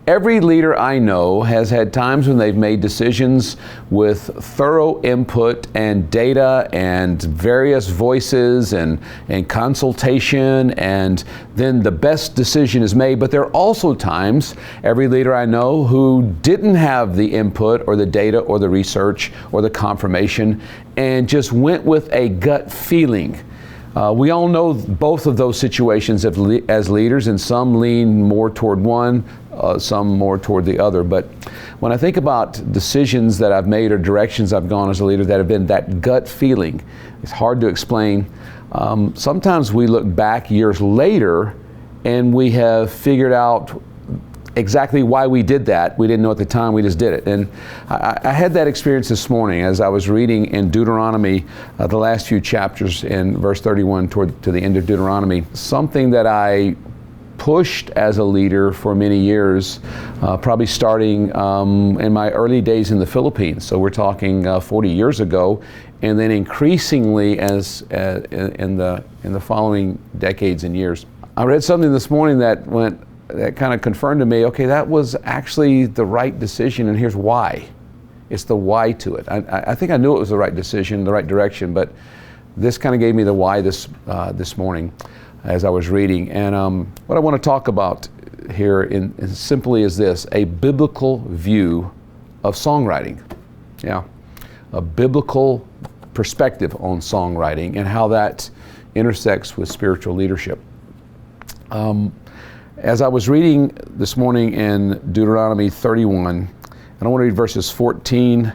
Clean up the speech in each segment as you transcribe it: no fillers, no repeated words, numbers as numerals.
Every leader I know has had times when they've made decisions with thorough input and data and various voices and consultation, and then the best decision is made. But there are also times, every leader I know, who didn't have the input or the data or the research or the confirmation and just went with a gut feeling. We all know both of those situations as leaders, and some lean more toward one, some more toward the other. But when I think about decisions that I've made or directions I've gone as a leader that have been that gut feeling, it's hard to explain. Sometimes we look back years later and we have figured out exactly why we did that. We didn't know at the time, we just did it. And I had that experience this morning as I was reading in Deuteronomy, the last few chapters in verse 31 to the end of Deuteronomy. Something that I pushed as a leader for many years, probably starting in my early days in the Philippines. So we're talking 40 years ago, and then increasingly as in the following decades and years. I read something this morning that kind of confirmed to me, okay, that was actually the right decision, and here's why. It's the why to it. I think I knew it was the right decision, the right direction, but this kind of gave me the why this morning as I was reading. And what I want to talk about here in simply is this: a biblical view of songwriting. Yeah, a biblical perspective on songwriting and how that intersects with spiritual leadership. As I was reading this morning in Deuteronomy 31, and I want to read verses 14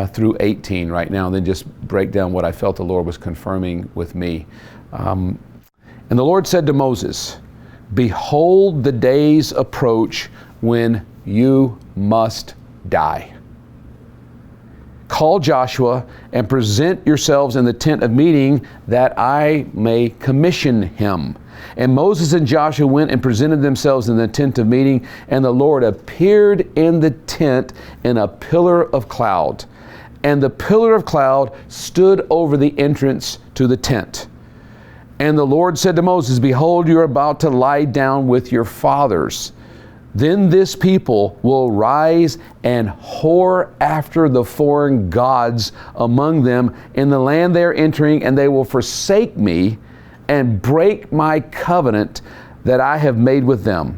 through 18 right now, and then just break down what I felt the Lord was confirming with me. And the Lord said to Moses, "Behold, the days approach when you must die. Call Joshua and present yourselves in the tent of meeting that I may commission him." And Moses and Joshua went and presented themselves in the tent of meeting, and the Lord appeared in the tent in a pillar of cloud. And the pillar of cloud stood over the entrance to the tent. And the Lord said to Moses, "Behold, you are about to lie down with your fathers. Then this people will rise and whore after the foreign gods among them in the land they are entering, and they will forsake me and break my covenant that I have made with them.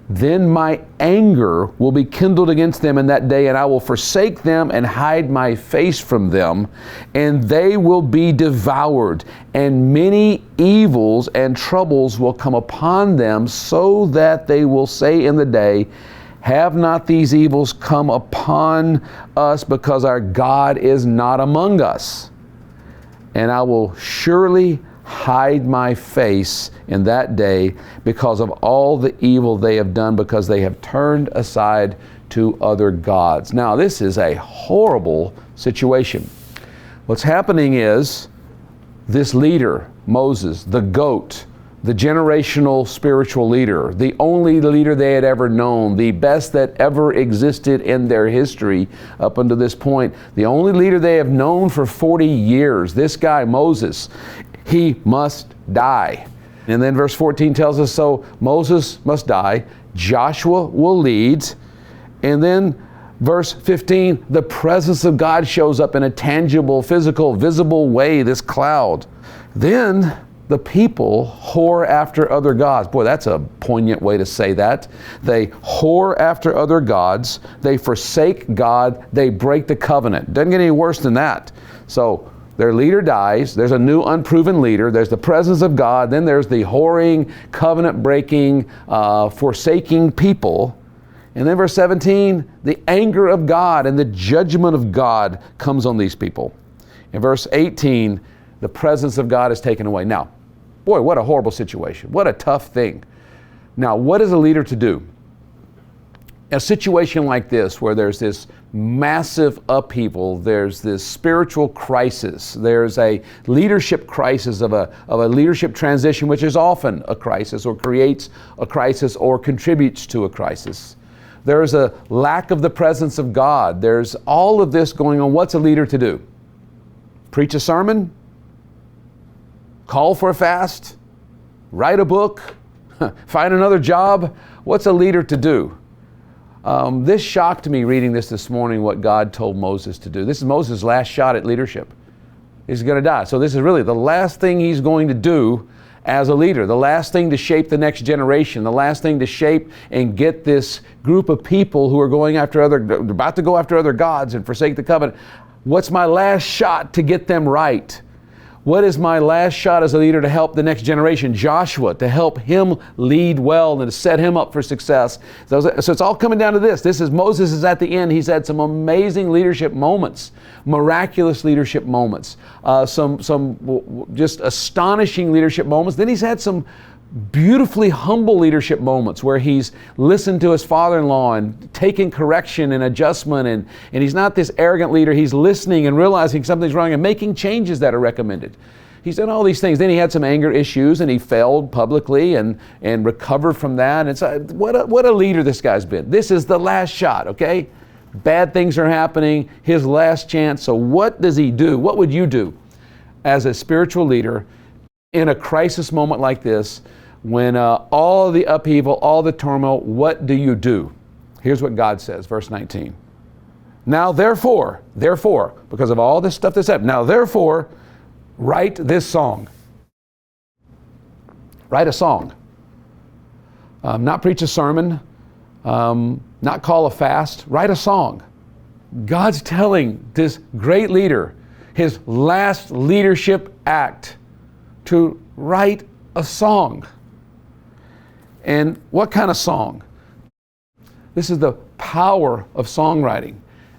Then my anger will be kindled against them in that day, and I will forsake them and hide my face from them, and they will be devoured, and many evils and troubles will come upon them, so that they will say in the day, have not these evils come upon us because our God is not among us? And I will surely hide my face in that day because of all the evil they have done, because they have turned aside to other gods." Now, this is a horrible situation. What's happening is this leader, Moses, the GOAT, the generational spiritual leader, the only leader they had ever known, the best that ever existed in their history up until this point, the only leader they have known for 40 years, this guy, Moses, he must die. And then verse 14 tells us, so Moses must die, Joshua will lead, and then verse 15, the presence of God shows up in a tangible, physical, visible way, this cloud. Then the people whore after other gods. Boy, that's a poignant way to say that. They whore after other gods, they forsake God, they break the covenant. Doesn't get any worse than that. So their leader dies, there's a new unproven leader, there's the presence of God, then there's the whoring, covenant-breaking, forsaking people. And then verse 17, the anger of God and the judgment of God comes on these people. In verse 18, the presence of God is taken away. Now, boy, what a horrible situation. What a tough thing. Now, what is a leader to do? A situation like this, where there's this massive upheaval, there's this spiritual crisis, there's a leadership crisis of a leadership transition, which is often a crisis, or creates a crisis, or contributes to a crisis. There's a lack of the presence of God. There's all of this going on. What's a leader to do? Preach a sermon? Call for a fast? Write a book? Find another job? What's a leader to do? This shocked me reading this morning, what God told Moses to do. This is Moses' last shot at leadership. He's going to die. So this is really the last thing he's going to do as a leader, the last thing to shape the next generation, the last thing to shape and get this group of people who are about to go after other gods and forsake the covenant. What's my last shot to get them right? What is my last shot as a leader to help the next generation? Joshua, to help him lead well and to set him up for success. So it's all coming down to this. Moses is at the end. He's had some amazing leadership moments, miraculous leadership moments, some just astonishing leadership moments. Then he's had some beautifully humble leadership moments where he's listened to his father-in-law and taken correction and adjustment, and he's not this arrogant leader. He's listening and realizing something's wrong and making changes that are recommended. He's done all these things. Then he had some anger issues and he failed publicly and recovered from that. And so what a leader this guy's been. This is the last shot, okay? Bad things are happening, his last chance. So what does he do? What would you do as a spiritual leader in a crisis moment like this? When all the upheaval, all the turmoil, what do you do? Here's what God says, verse 19. Now therefore, because of all this stuff that's happened, now therefore, write this song. Write a song. Not preach a sermon, not call a fast, write a song. God's telling this great leader, his last leadership act, to write a song. And what kind of song? This is the power of songwriting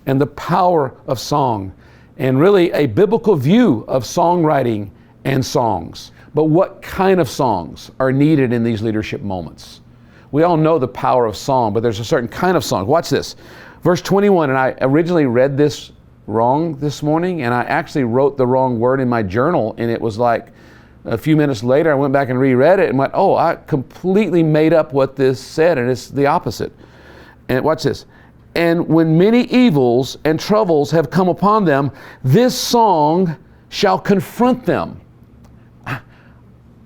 and the power of song, and really a biblical view of songwriting and songs. But what kind of songs are needed in these leadership moments? We all know the power of song, but there's a certain kind of song. Watch this. Verse 21, and I originally read this wrong this morning, and I actually wrote the wrong word in my journal, and it was like, a few minutes later, I went back and reread it and went, oh, I completely made up what this said, and it's the opposite. And watch this. And when many evils and troubles have come upon them, this song shall confront them.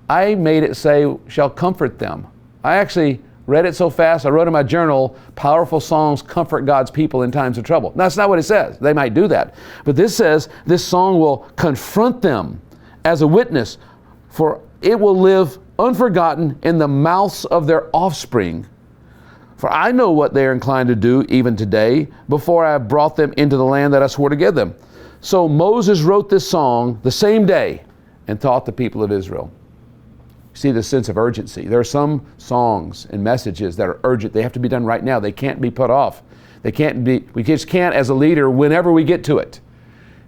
I made it say, shall comfort them. I actually read it so fast, I wrote in my journal, powerful songs comfort God's people in times of trouble. No, that's not what it says. They might do that. But this says, this song will confront them as a witness, for it will live unforgotten in the mouths of their offspring. For I know what they are inclined to do even today, before I have brought them into the land that I swore to give them. So Moses wrote this song the same day and taught the people of Israel. See the sense of urgency. There are some songs and messages that are urgent. They have to be done right now. They can't be put off. We just can't, as a leader, whenever we get to it.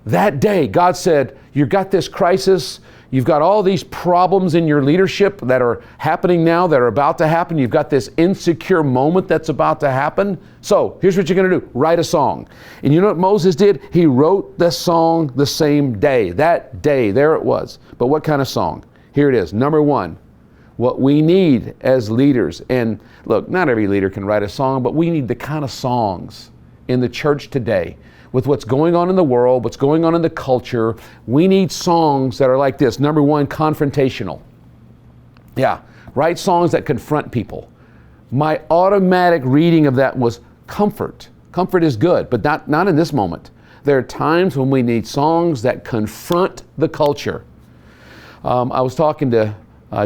That day, God said, you've got this crisis. You've got all these problems in your leadership that are happening now, that are about to happen. You've got this insecure moment that's about to happen. So here's what you're going to do. Write a song. And you know what Moses did? He wrote the song the same day. That day, there it was. But what kind of song? Here it is. Number one, what we need as leaders. And look, not every leader can write a song, but we need the kind of songs in the church today. With what's going on in the world, what's going on in the culture, we need songs that are like this. Number one, confrontational. Yeah, write songs that confront people. My automatic reading of that was comfort. Comfort is good, but not in this moment. There are times when we need songs that confront the culture. I was talking to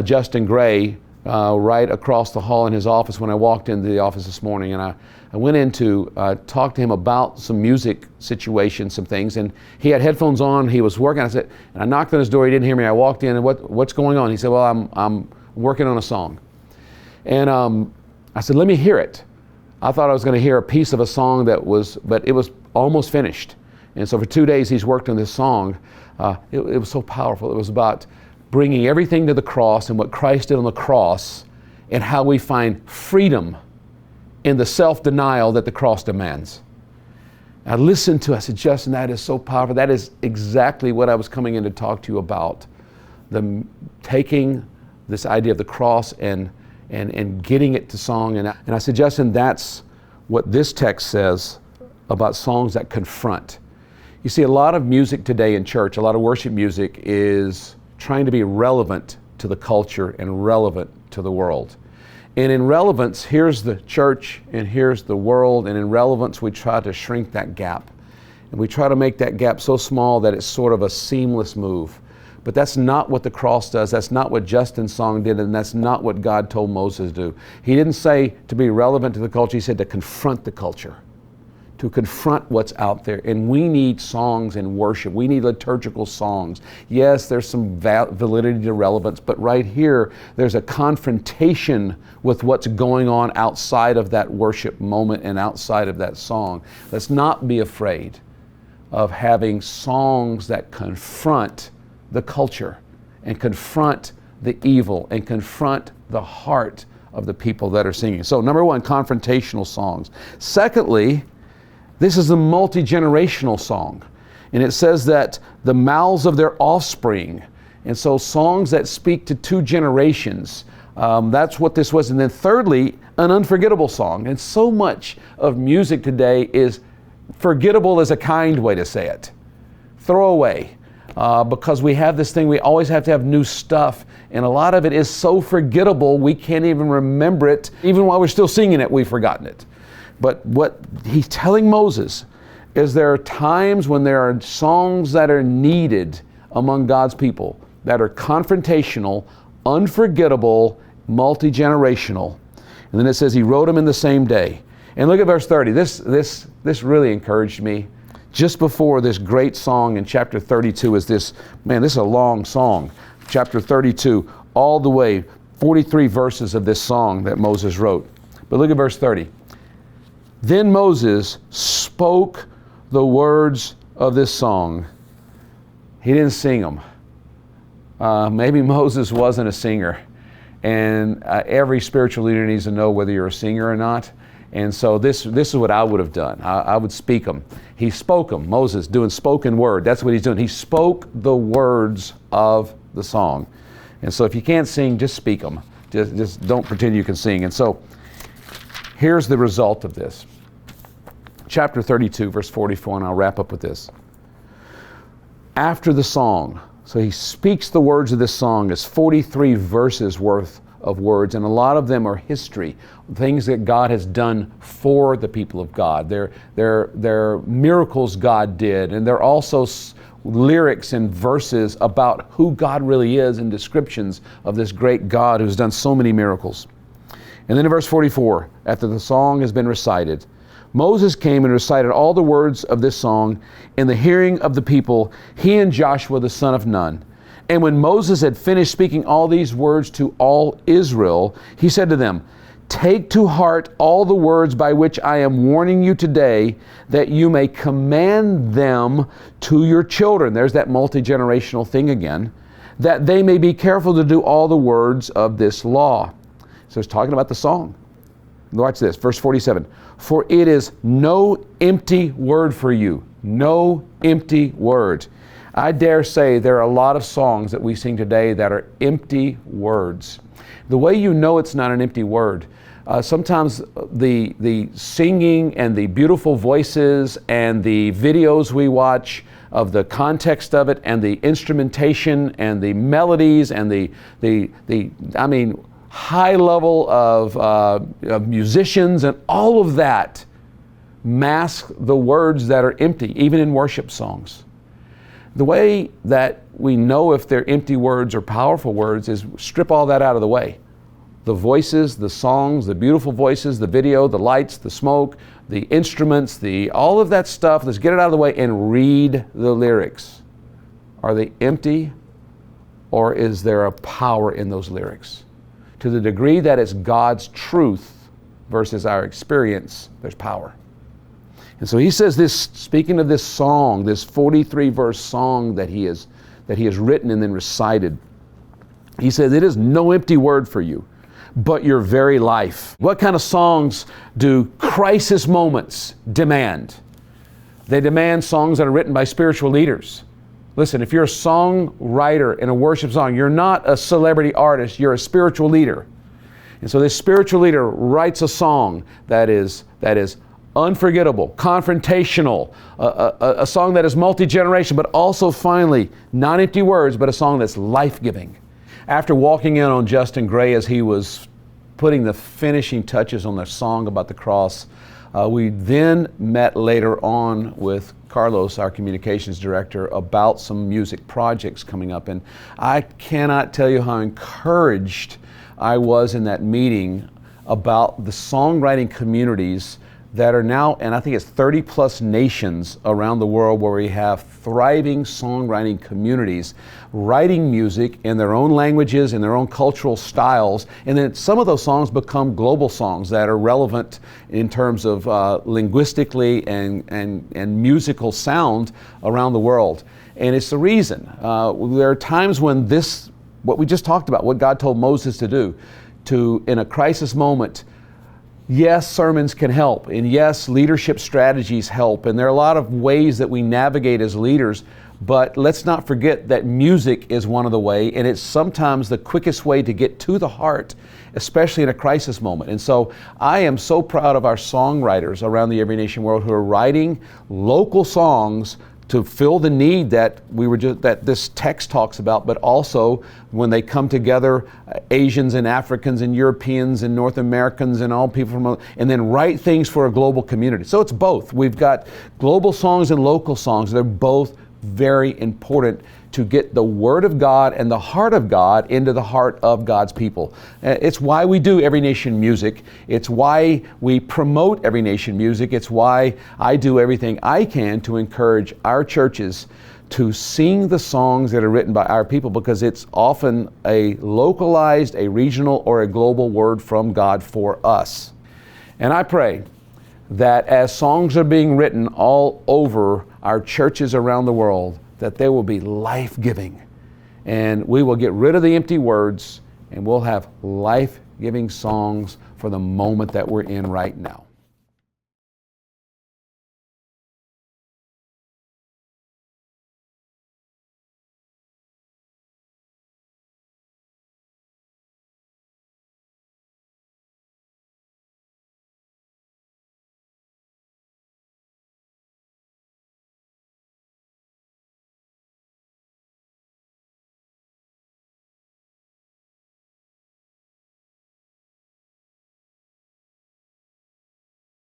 Justin Gray right across the hall in his office when I walked into the office this morning, and I went in to talk to him about some music situations, some things, and he had headphones on, he was working. And I knocked on his door, he didn't hear me. I walked in, and what's going on? He said, well, I'm working on a song. And I said, let me hear it. I thought I was going to hear a piece of a song but it was almost finished. And so for 2 days he's worked on this song. It was so powerful. It was about bringing everything to the cross and what Christ did on the cross and how we find freedom in the self-denial that the cross demands. I listened to it. I said, Justin, that is so powerful. That is exactly what I was coming in to talk to you about. Taking this idea of the cross and getting it to song. And I said, Justin, that's what this text says about songs that confront. You see, a lot of music today in church, a lot of worship music is trying to be relevant to the culture and relevant to the world. And in relevance, here's the church and here's the world, and in relevance we try to shrink that gap. And we try to make that gap so small that it's sort of a seamless move. But that's not what the cross does. That's not what Justin's song did, and that's not what God told Moses to do. He didn't say to be relevant to the culture. He said to confront the culture, to confront what's out there. And we need songs and worship. We need liturgical songs. Yes, there's some validity to relevance, but right here, there's a confrontation with what's going on outside of that worship moment and outside of that song. Let's not be afraid of having songs that confront the culture and confront the evil and confront the heart of the people that are singing. So number one, confrontational songs. Secondly, this is a multi-generational song. And it says that the mouths of their offspring. And so songs that speak to two generations. That's what this was. And then thirdly, an unforgettable song. And so much of music today is forgettable is a kind way to say it. Throw away. Because we have this thing, we always have to have new stuff. And a lot of it is so forgettable, we can't even remember it. Even while we're still singing it, we've forgotten it. But what he's telling Moses is there are times when there are songs that are needed among God's people that are confrontational, unforgettable, multi-generational. And then it says he wrote them in the same day. And look at verse 30. This really encouraged me. Just before this great song in chapter 32 is this is a long song. Chapter 32, all the way, 43 verses of this song that Moses wrote. But look at verse 30. Then Moses spoke the words of this song. He didn't sing them. Maybe Moses wasn't a singer. And every spiritual leader needs to know whether you're a singer or not. And so this is what I would have done. I would speak them. He spoke them. Moses doing spoken word. That's what he's doing. He spoke the words of the song. And so if you can't sing, just speak them. Just don't pretend you can sing. And so here's the result of this. Chapter 32, verse 44, and I'll wrap up with this. After the song, so he speaks the words of this song as 43 verses worth of words, and a lot of them are history, things that God has done for the people of God. They're miracles God did, and they're also lyrics and verses about who God really is and descriptions of this great God who's done so many miracles. And then in verse 44, after the song has been recited, Moses came and recited all the words of this song in the hearing of the people, he and Joshua the son of Nun. And when Moses had finished speaking all these words to all Israel, he said to them, "Take to heart all the words by which I am warning you today, that you may command them to your children." There's that multi-generational thing again. "That they may be careful to do all the words of this law." So it's talking about the song. Watch this, verse 47. "For it is no empty word for you." No empty word. I dare say there are a lot of songs that we sing today that are empty words. The way you know it's not an empty word, sometimes the singing and the beautiful voices and the videos we watch of the context of it and the instrumentation and the melodies and the high level of musicians and all of that mask the words that are empty, even in worship songs. The way that we know if they're empty words or powerful words is strip all that out of the way. The voices, the songs, the beautiful voices, the video, the lights, the smoke, the instruments, all of that stuff, let's get it out of the way and read the lyrics. Are they empty, or is there a power in those lyrics? To the degree that it's God's truth versus our experience, there's power. And so he says this, speaking of this song, this 43-verse song that he has written and then recited, he says, "It is no empty word for you, but your very life." What kind of songs do crisis moments demand? They demand songs that are written by spiritual leaders. Listen, if you're a songwriter in a worship song, you're not a celebrity artist, you're a spiritual leader. And so this spiritual leader writes a song that is unforgettable, confrontational, a song that is multi-generation, but also finally, not empty words, but a song that's life-giving. After walking in on Justin Gray as he was putting the finishing touches on their song about the cross. We then met later on with Carlos, our communications director, about some music projects coming up. And I cannot tell you how encouraged I was in that meeting about the songwriting communities that are now, and I think it's 30 plus nations around the world where we have thriving songwriting communities, writing music in their own languages, in their own cultural styles, and then some of those songs become global songs that are relevant in terms of linguistically and musical sound around the world. And it's the reason. There are times when what we just talked about, what God told Moses to do, in a crisis moment, yes, sermons can help, and yes, leadership strategies help, and there are a lot of ways that we navigate as leaders, but let's not forget that music is one of the ways, and it's sometimes the quickest way to get to the heart, especially in a crisis moment. And so I am so proud of our songwriters around the Every Nation world who are writing local songs to fill the need that that this text talks about, but also when they come together, Asians and Africans and Europeans and North Americans and all people from, and then write things for a global community. So it's both. We've got global songs and local songs. They're both very important to get the Word of God and the heart of God into the heart of God's people. It's why we do Every Nation music. It's why we promote Every Nation music. It's why I do everything I can to encourage our churches to sing the songs that are written by our people, because it's often a localized, a regional, or a global word from God for us. And I pray that as songs are being written all over our churches around the world, that they will be life-giving, and we will get rid of the empty words, and we'll have life-giving songs for the moment that we're in right now.